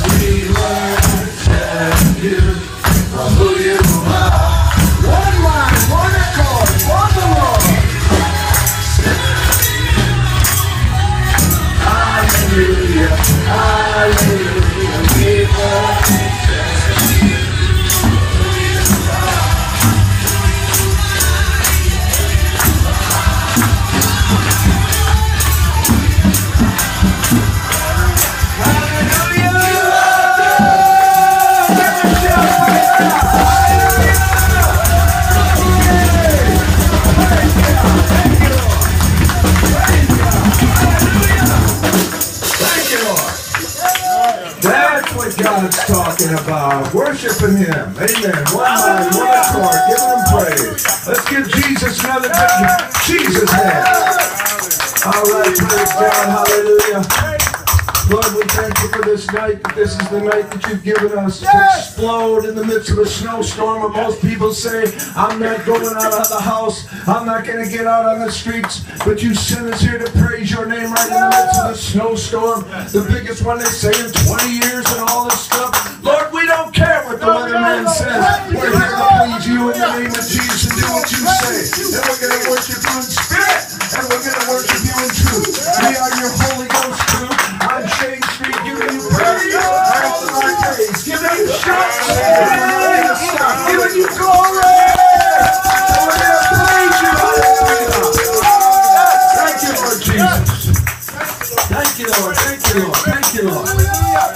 we worship you for who you are. One line, one accord, for the Lord. Hallelujah, hallelujah, we worship you. That's what God's talking about. Worshiping Him. Amen. One mind, one accord. Giving Him praise. Let's give Jesus another time. Jesus' name. All right, praise God. Hallelujah. Lord, we thank you for this night, that this is the night that you've given us to explode in the midst of a snowstorm where most people say, I'm not going out of the house, I'm not going to get out on the streets, but you sent us here to praise your name right in the midst of the snowstorm, the biggest one they say in 20 years and all this stuff. Lord, we don't care what the weatherman says. We're here to please you in the name of Jesus and do what you say. And we're going to worship you in spirit, and we're going to worship you in truth. We are your Holy Ghost crew. On Shane Street, giving you praise after my praise, giving you shots, giving you glory. And we're going to praise you. Thank you, Lord Jesus. Thank you, Lord. Thank you, Lord. Thank you, Lord.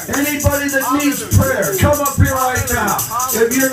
Anybody that needs prayer, come up here right now. If you're